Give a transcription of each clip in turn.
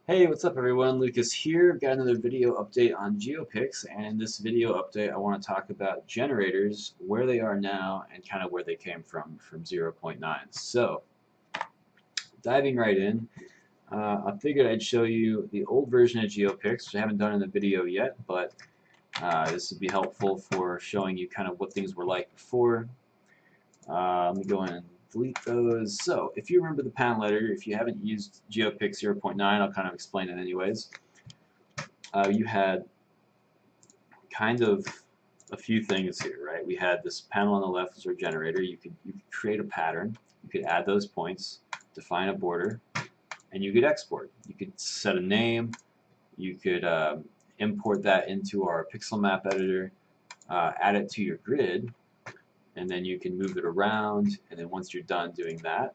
Hey, what's up everyone? Lucas here. Got another video update on GeoPix, and in this video update I want to talk about generators, where they are now, and kind of where they came from 0.9. So, diving right in, I figured I'd show you the old version of GeoPix, which I haven't done in the video yet, but this would be helpful for showing you kind of what things were like before. Let me go in and delete those. So, if you remember the panel editor, if you haven't used GeoPix 0.9, I'll kind of explain it anyways. You had kind of a few things here, right? We had this panel on the left was our generator. You could create a pattern. You could add those points, define a border, and you could export. You could set a name. You could import that into our pixel map editor, add it to your grid, and then you can move it around. And then once you're done doing that,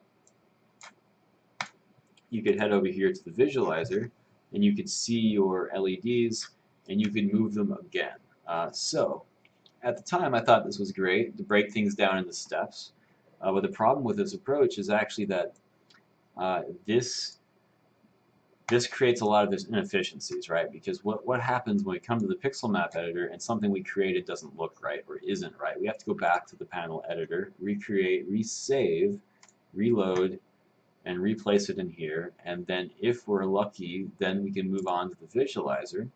you could head over here to the visualizer, and you could see your LEDs, and you could move them again. So at the time, I thought this was great to break things down into steps. But the problem with this approach is actually that uh, this this creates a lot of these inefficiencies, right? Because what happens when we come to the pixel map editor and something we created doesn't look right or isn't right? We have to go back to the panel editor, recreate, resave, reload, and replace it in here. And then if we're lucky, then we can move on to the visualizer.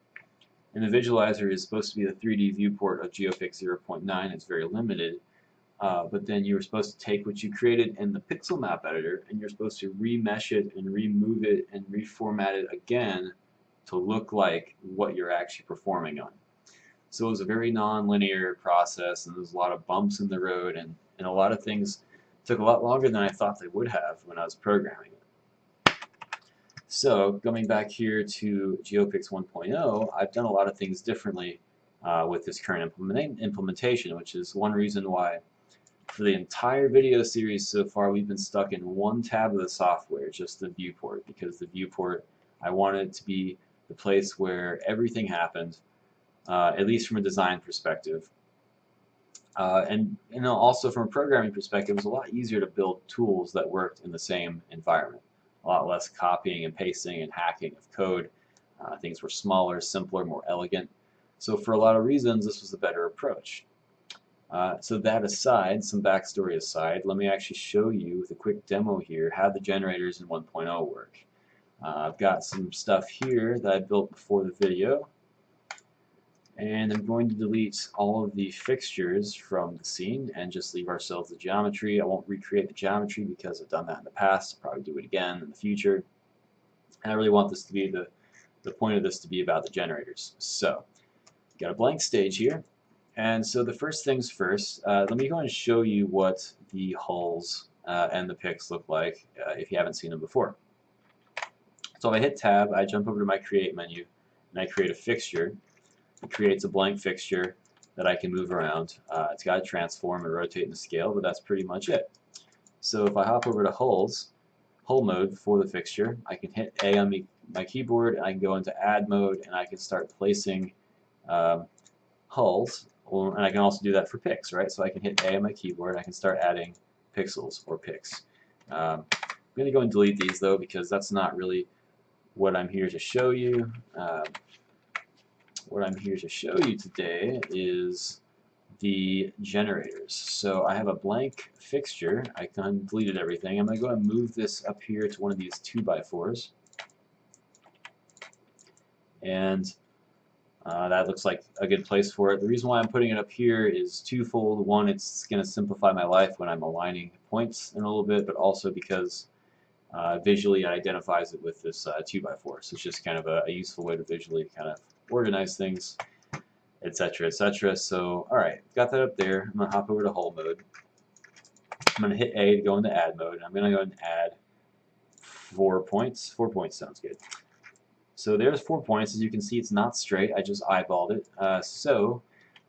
And the visualizer is supposed to be the 3D viewport of GeoPix 0.9. It's very limited. But then you're supposed to take what you created in the pixel map editor and you're supposed to remesh it and remove it and reformat it again to look like what you're actually performing on. So it was a very non-linear process, and there's a lot of bumps in the road, and a lot of things took a lot longer than I thought they would have when I was programming it. So going back here to GeoPix 1.0, I've done a lot of things differently with this current implementation, which is one reason why for the entire video series so far we've been stuck in one tab of the software, just the viewport, because the viewport, I wanted it to be the place where everything happened, at least from a design perspective. And also from a programming perspective, it was a lot easier to build tools that worked in the same environment. A lot less copying and pasting and hacking of code. Things were smaller, simpler, more elegant. So for a lot of reasons, this was the better approach. So that aside, some backstory aside, let me actually show you with a quick demo here how the generators in 1.0 work. I've got some stuff here that I built before the video, and I'm going to delete all of the fixtures from the scene and just leave ourselves the geometry. I won't recreate the geometry because I've done that in the past. I'll probably do it again in the future. And I really want this to be the point of this to be about the generators. So, got a blank stage here. And so the first things first, let me go and show you what the hulls and the picks look like if you haven't seen them before. So if I hit tab, I jump over to my create menu and I create a fixture. It creates a blank fixture that I can move around. It's got to transform and rotate and scale, but that's pretty much it. So if I hop over to hulls, hull mode for the fixture, I can hit A on my keyboard, I can go into add mode, and I can start placing hulls, and I can also do that for picks, right? So I can hit A on my keyboard, I can start adding pixels or picks. I'm going to go and delete these though because that's not really what I'm here to show you. What I'm here to show you today is the generators. So I have a blank fixture. I deleted everything. I'm going to go and move this up here to one of these 2x4s. And that looks like a good place for it. The reason why I'm putting it up here is twofold. One, it's going to simplify my life when I'm aligning points in a little bit, but also because visually it identifies it with this 2x4. So it's just kind of a useful way to visually kind of organize things, etc., etc. So, alright, got that up there. I'm going to hop over to hull mode. I'm going to hit A to go into add mode. I'm going to go and add 4 points. 4 points sounds good. So there's 4 points. As you can see, it's not straight. I just eyeballed it. So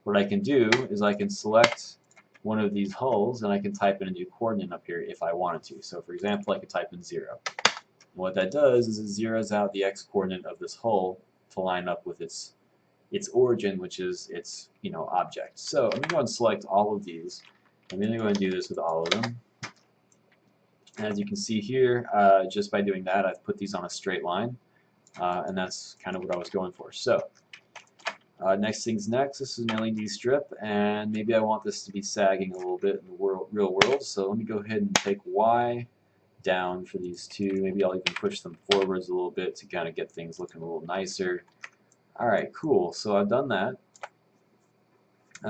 what I can do is I can select one of these hulls and I can type in a new coordinate up here if I wanted to. So for example, I could type in 0. And what that does is it zeroes out the x coordinate of this hull to line up with its origin, which is its object. So I'm going to go and select all of these. I'm going to go and do this with all of them. And as you can see here, just by doing that, I've put these on a straight line. and that's kind of what I was going for. So next thing's next. This is an LED strip, and maybe I want this to be sagging a little bit in the real world. So let me go ahead and take Y down for these two. Maybe I'll even push them forwards a little bit to kind of get things looking a little nicer. Alright, cool. So I've done that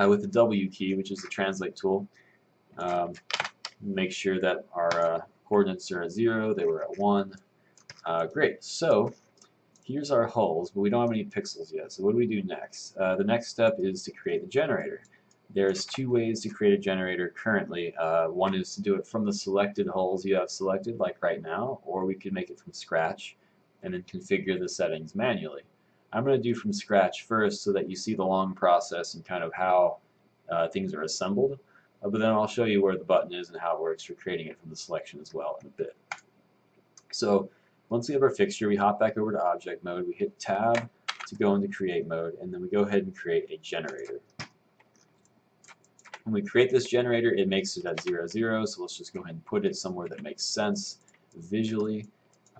with the W key, which is the translate tool. Make sure that our coordinates are at 0, they were at 1. Great. So here's our hulls, but we don't have any pixels yet. So what do we do next? The next step is to create the generator. There's two ways to create a generator currently. One is to do it from the selected hulls you have selected, like right now, or we could make it from scratch and then configure the settings manually. I'm going to do from scratch first so that you see the long process and kind of how things are assembled. But then I'll show you where the button is and how it works for creating it from the selection as well in a bit. So once we have our fixture, we hop back over to object mode, we hit tab to go into create mode, and then we go ahead and create a generator. When we create this generator, it makes it at 0, 0, so let's just go ahead and put it somewhere that makes sense visually.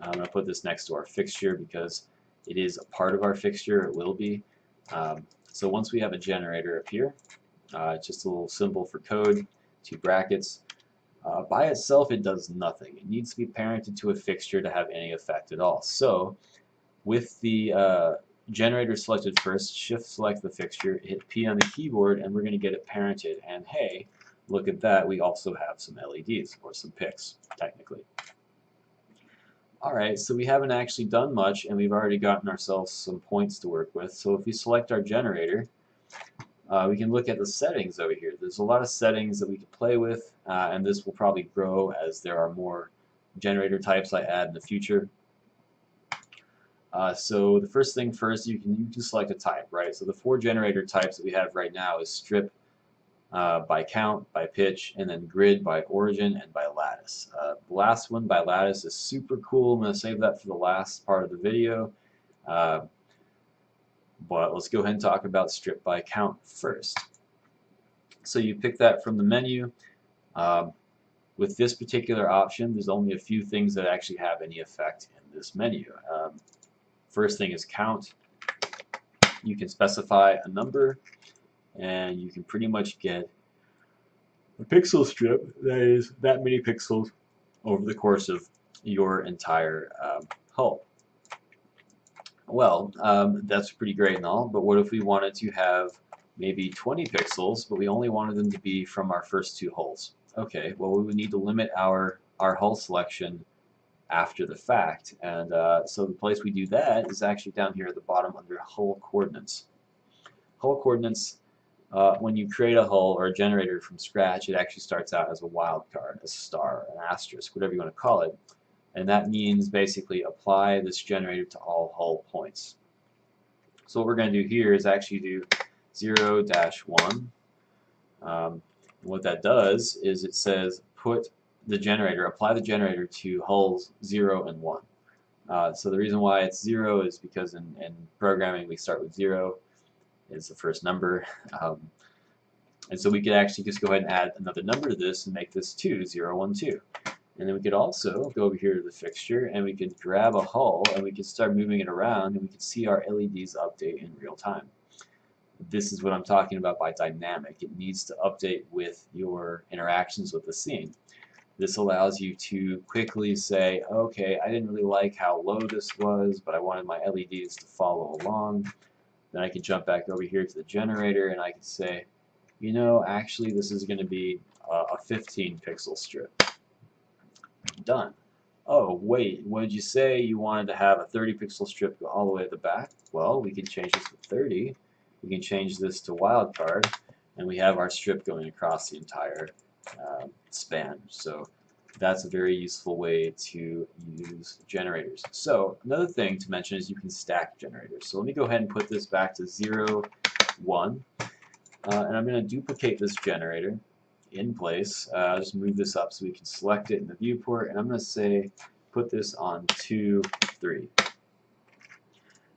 I'm going to put this next to our fixture because it is a part of our fixture, it will be. So once we have a generator up here, it's just a little symbol for code, 2 brackets. By itself, it does nothing. It needs to be parented to a fixture to have any effect at all. So with the generator selected first, shift select the fixture, hit P on the keyboard, and we're going to get it parented. And hey, look at that, we also have some LEDs, or some picks, technically. Alright, so we haven't actually done much, and we've already gotten ourselves some points to work with. So if we select our generator, we can look at the settings over here. There's a lot of settings that we can play with, and this will probably grow as there are more generator types I add in the future. So the first thing first, you can select a type, right? So the 4 generator types that we have right now is strip, by count, by pitch, and then grid by origin and by lattice. The last one by lattice is super cool. I'm going to save that for the last part of the video. But let's go ahead and talk about strip by count first. So you pick that from the menu. With this particular option, there's only a few things that actually have any effect in this menu. First thing is count. You can specify a number, and you can pretty much get a pixel strip that is that many pixels over the course of your entire hull. Well, that's pretty great and all, but what if we wanted to have maybe 20 pixels, but we only wanted them to be from our first 2 hulls? Okay, well, we would need to limit our hull selection after the fact, and so the place we do that is actually down here at the bottom under hull coordinates. Hull coordinates, when you create a hull or a generator from scratch, it actually starts out as a wildcard, a star, an asterisk, whatever you want to call it. And that means basically apply this generator to all hull points. So what we're going to do here is actually do 0-1. What that does is it says put the generator, apply the generator to hulls 0 and 1. So the reason why it's 0 is because in programming we start with 0 is the first number. And so we could actually just go ahead and add another number to this and make this 2, 0, 1, 2. And then we could also go over here to the fixture and we could grab a hull and we could start moving it around and we could see our LEDs update in real time. This is what I'm talking about by dynamic. It needs to update with your interactions with the scene. This allows you to quickly say, okay, I didn't really like how low this was, but I wanted my LEDs to follow along. Then I can jump back over here to the generator and I can say, you know, actually this is going to be a 15 pixel strip. Done. Oh, wait, what did you say? You wanted to have a 30 pixel strip go all the way at the back? Well, we can change this to 30. We can change this to wildcard, and we have our strip going across the entire span. So that's a very useful way to use generators. So another thing to mention is you can stack generators. So let me go ahead and put this back to 0, 1. And I'm going to duplicate this generator in place. I'll just move this up so we can select it in the viewport, and I'm going to say put this on 2, 3.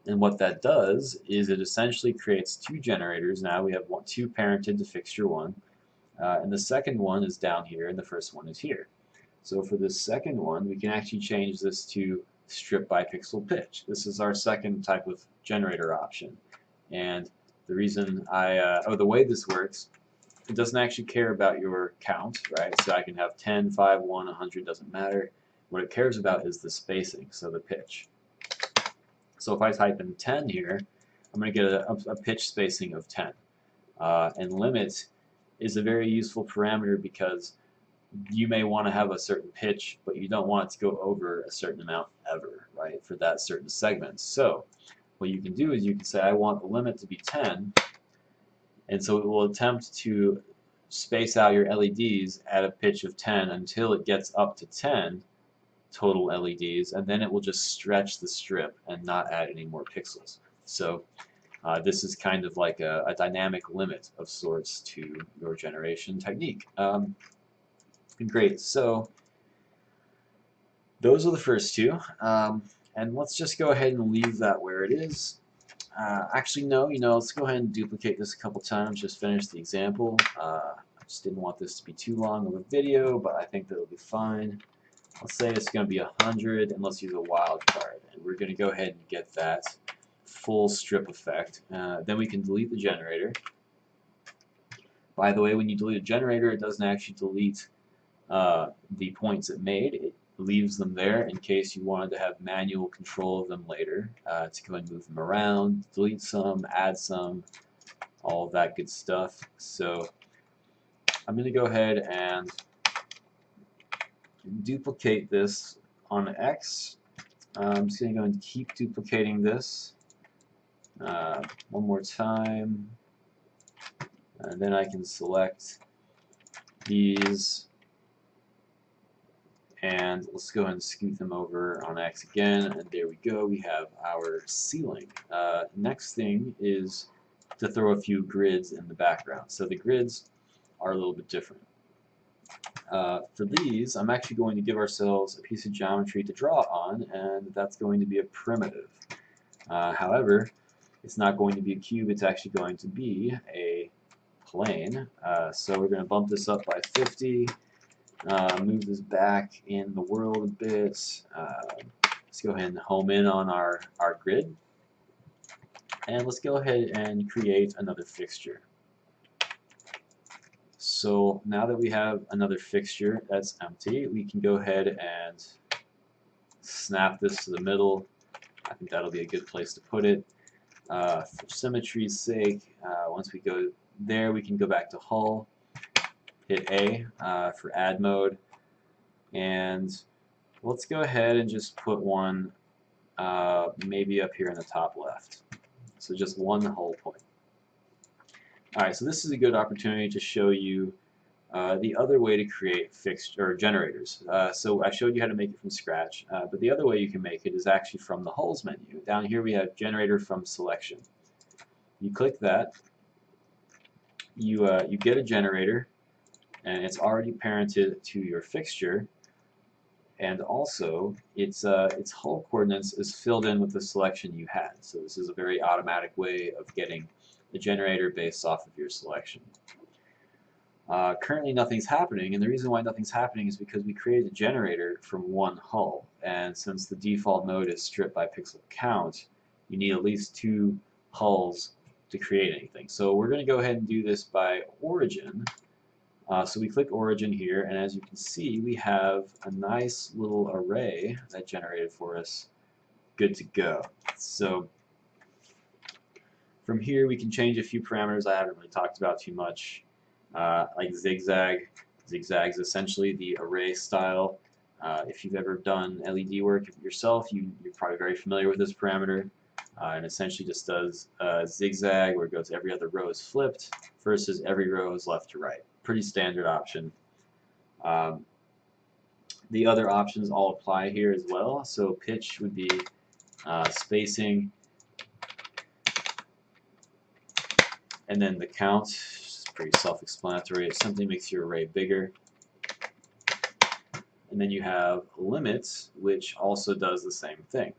And what that does is it essentially creates 2 generators. Now we have 2 parented to fixture 1, and the second one is down here and the first one is here. So for this second one we can actually change this to strip by pixel pitch. This is our second type of generator option. And the reason the way this works, it doesn't actually care about your count, right? So I can have 10, 5, 1, 100, doesn't matter. What it cares about is the spacing, so the pitch. So if I type in 10 here, I'm going to get a pitch spacing of 10. And limit is a very useful parameter because you may want to have a certain pitch, but you don't want it to go over a certain amount ever, right, for that certain segment. So what you can do is you can say, I want the limit to be 10, and so it will attempt to space out your LEDs at a pitch of 10 until it gets up to 10 total LEDs, and then it will just stretch the strip and not add any more pixels. So this is kind of like a dynamic limit of sorts to your generation technique. Great, so those are the first two, and let's just go ahead and leave that where it is. Actually, no, let's go ahead and duplicate this a couple times, just finish the example. I just didn't want this to be too long of a video, but I think that'll be fine. Let's say it's going to be 100, and let's use a wildcard, and we're going to go ahead and get that full strip effect. Then we can delete the generator. By the way, when you delete a generator, it doesn't actually delete the points it made. It leaves them there in case you wanted to have manual control of them later, to go and move them around, delete some, add some, all of that good stuff. So I'm going to go ahead and duplicate this on X. I'm just going to go and keep duplicating this one more time, and then I can select these, and let's go ahead and scoot them over on X again, and there we go, we have our ceiling. Next thing is to throw a few grids in the background. So the grids are a little bit different. For these, I'm actually going to give ourselves a piece of geometry to draw on, and that's going to be a primitive. However, it's not going to be a cube, it's actually going to be a plane. So we're going to bump this up by 50, move this back in the world a bit. Let's go ahead and home in on our grid. And let's go ahead and create another fixture. So now that we have another fixture that's empty, we can go ahead and snap this to the middle. I think that'll be a good place to put it. For symmetry's sake, once we go there, we can go back to Hull, hit A for add mode, and let's go ahead and just put one maybe up here in the top left. So just one hull point. Alright, so this is a good opportunity to show you the other way to create fixed or generators. So I showed you how to make it from scratch, but the other way you can make it is actually from the hulls menu. Down here we have generator from selection. You click that, you get a generator, and it's already parented to your fixture, and also its hull coordinates is filled in with the selection you had. So this is a very automatic way of getting the generator based off of your selection. Currently nothing's happening, and the reason why nothing's happening is because we created a generator from one hull, and since the default mode is strip by pixel count, you need at least 2 hulls to create anything. So we're going to go ahead and do this by origin. So we click origin here, and as you can see, we have a nice little array that generated for us, good to go. So from here we can change a few parameters I haven't really talked about too much, like zigzag. Zigzag is essentially the array style. If you've ever done LED work yourself, you're probably very familiar with this parameter. And essentially just does zigzag, where it goes every other row is flipped versus every row is left to right. Pretty standard option. The other options all apply here as well. So pitch would be spacing, and then the count is pretty self-explanatory. It simply makes your array bigger. And then you have limits, which also does the same thing.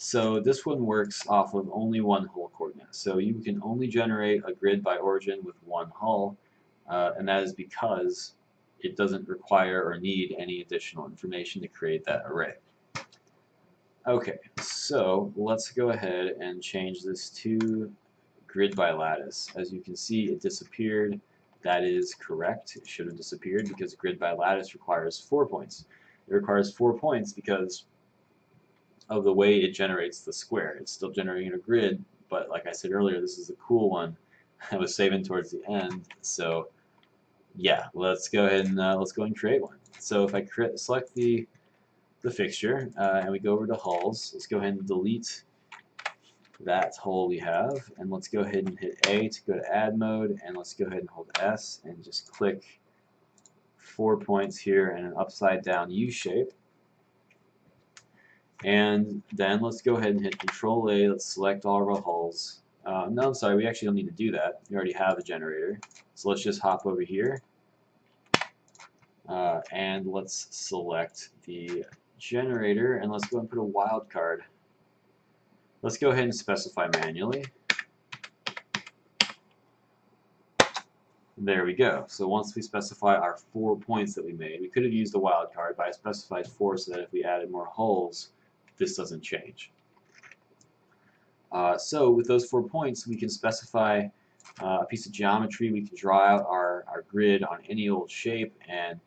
So this one works off of only one hull coordinate. So you can only generate a grid by origin with one hull, and that is because it doesn't require or need any additional information to create that array. Okay, so let's go ahead and change this to grid by lattice. As you can see, it disappeared. That is correct. It should have disappeared because grid by lattice requires 4 points. It requires 4 points because of the way it generates the square. It's still generating a grid, but like I said earlier, this is a cool one. I was saving towards the end, so yeah, let's go ahead and create one. So if I select the fixture and we go over to hulls, let's go ahead and delete that hull we have, and let's go ahead and hit A to go to add mode, and let's go ahead and hold S and just click 4 points here and an upside down U shape. And then let's go ahead and hit Control A. Let's select all of our hulls. No, I'm sorry, we actually don't need to do that. We already have a generator. So let's just hop over here and let's select the generator, and let's go and put a wildcard. Let's go ahead and specify manually. There we go. So once we specify our 4 points that we made, we could have used a wildcard, but I specified 4 so that if we added more hulls, this doesn't change. So with those 4 points, we can specify a piece of geometry. We can draw out our grid on any old shape, and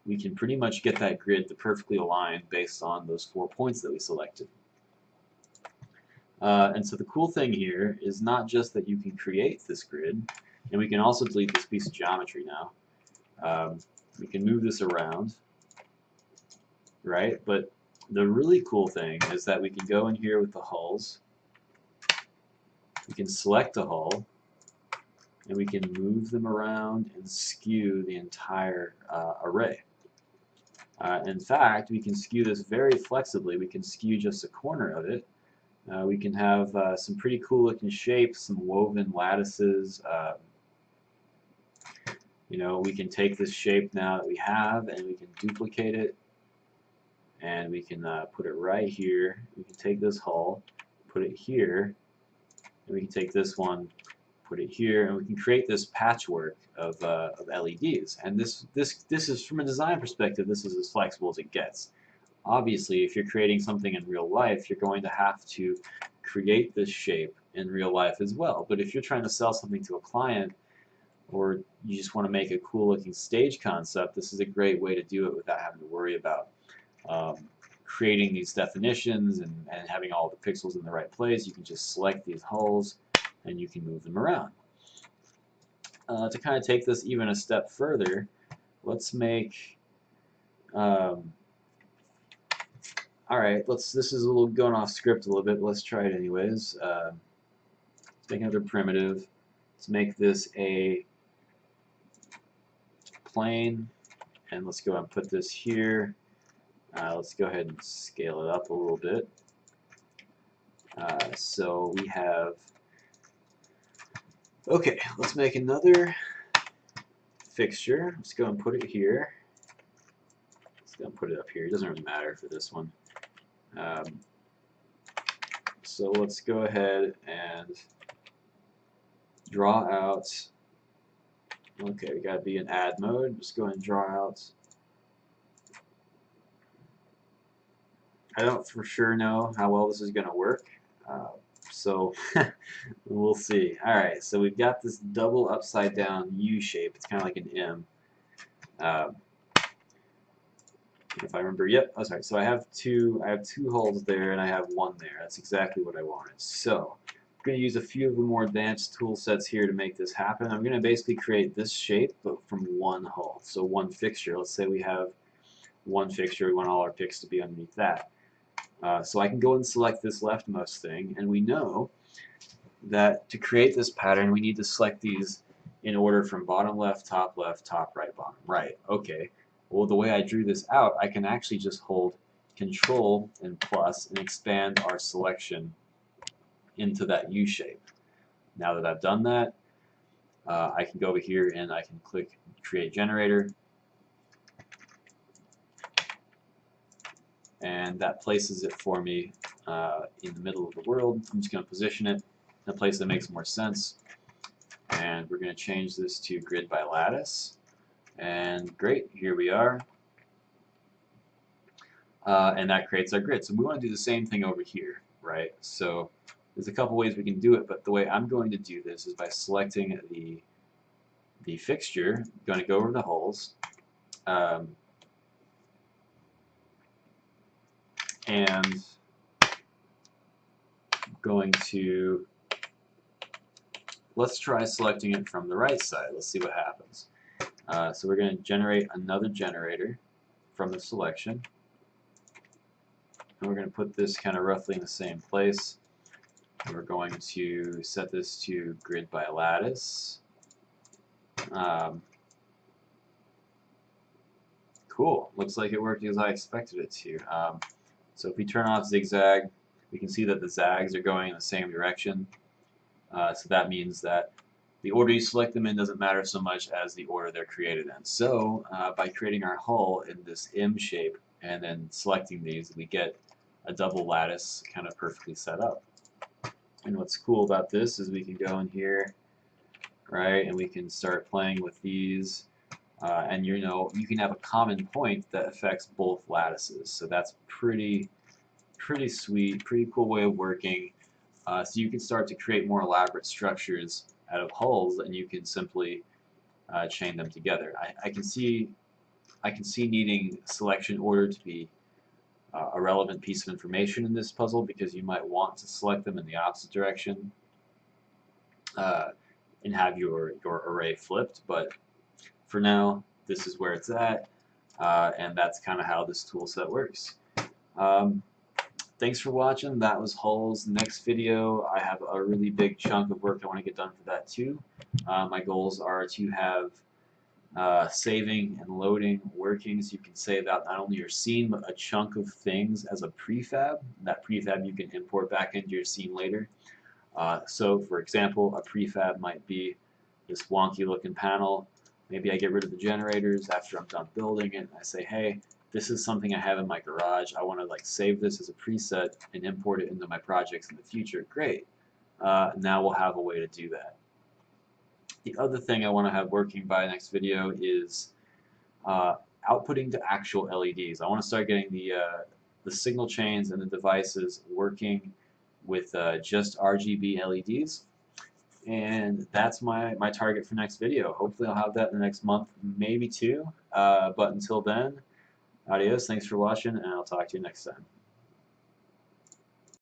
we can pretty much get that grid to perfectly align based on those 4 points that we selected. And so the cool thing here is not just that you can create this grid, and we can also delete this piece of geometry now. We can move this around, right? But the really cool thing is that we can go in here with the hulls. We can select a hull, and we can move them around and skew the entire array. In fact, we can skew this very flexibly. We can skew just a corner of it. We can have some pretty cool looking shapes, some woven lattices. You know, we can take this shape now that we have, and we can duplicate it, and we can put it right here. We can take this hull, put it here, and we can take this one, put it here, and we can create this patchwork of LEDs. And this is, from a design perspective, this is as flexible as it gets. Obviously, if you're creating something in real life, you're going to have to create this shape in real life as well. But if you're trying to sell something to a client, or you just want to make a cool looking stage concept, this is a great way to do it without having to worry about creating these definitions and having all the pixels in the right place. You can just select these hulls and you can move them around. To kind of take this even a step further, let's make alright, this is a little going off script a little bit, but let's try it anyways. Let's make another primitive. Let's make this a plane, and let's go and put this here. Let's go ahead and scale it up a little bit. So we have, okay, let's make another fixture. Let's go and put it here. Let's go and put it up here. It doesn't really matter for this one. So let's go ahead and draw out. Okay, we gotta be in add mode. Just go ahead and draw out. I don't for sure know how well this is gonna work, so we'll see. Alright, so we've got this double upside down U shape. It's kind of like an M. If I remember, yep. Oh, sorry. So I have two hulls there, and I have one there. That's exactly what I wanted. So I'm going to use a few of the more advanced tool sets here to make this happen. I'm going to basically create this shape, but from one hull. So one fixture. Let's say we have one fixture. We want all our picks to be underneath that. So I can go and select this leftmost thing, and we know that to create this pattern, we need to select these in order from bottom left, top right, bottom right. Okay. Well, the way I drew this out, I can actually just hold Control and plus and expand our selection into that U shape. Now that I've done that, I can go over here and I can click Create Generator, and that places it for me in the middle of the world. I'm just going to position it in a place that makes more sense, and we're going to change this to Grid by Lattice. And great, here we are. And that creates our grid. So we want to do the same thing over here, right? So there's a couple ways we can do it, but the way I'm going to do this is by selecting the fixture. I'm going to go over the holes. And going to, let's try selecting it from the right side. Let's see what happens. So we're going to generate another generator from the selection. And we're going to put this kind of roughly in the same place. And we're going to set this to grid by lattice. Cool. Looks like it worked as I expected it to. So if we turn off zigzag, we can see that the zags are going in the same direction. So that means that the order you select them in doesn't matter so much as the order they're created in. So by creating our hull in this M shape and then selecting these, we get a double lattice kind of perfectly set up. And what's cool about this is we can go in here, right, and we can start playing with these. And you can have a common point that affects both lattices. So that's pretty sweet, pretty cool way of working. So you can start to create more elaborate structures out of hulls, and you can simply chain them together. I can see needing selection order to be a relevant piece of information in this puzzle, because you might want to select them in the opposite direction and have your array flipped. But for now, this is where it's at, and that's kind of how this tool set works. Thanks for watching. That was hulls. Next video, I have a really big chunk of work I want to get done for that too. My goals are to have saving and loading working, so you can save out not only your scene but a chunk of things as a prefab. That prefab you can import back into your scene later. So for example, a prefab might be this wonky looking panel. Maybe I get rid of the generators after I'm done building it, and I say, hey, this is something I have in my garage. I want to save this as a preset and import it into my projects in the future. Great. Now we'll have a way to do that. The other thing I want to have working by next video is outputting to actual LEDs. I want to start getting the signal chains and the devices working with just RGB LEDs. And that's my target for next video. Hopefully I'll have that in the next month, maybe two. But until then, adios, thanks for watching, and I'll talk to you next time.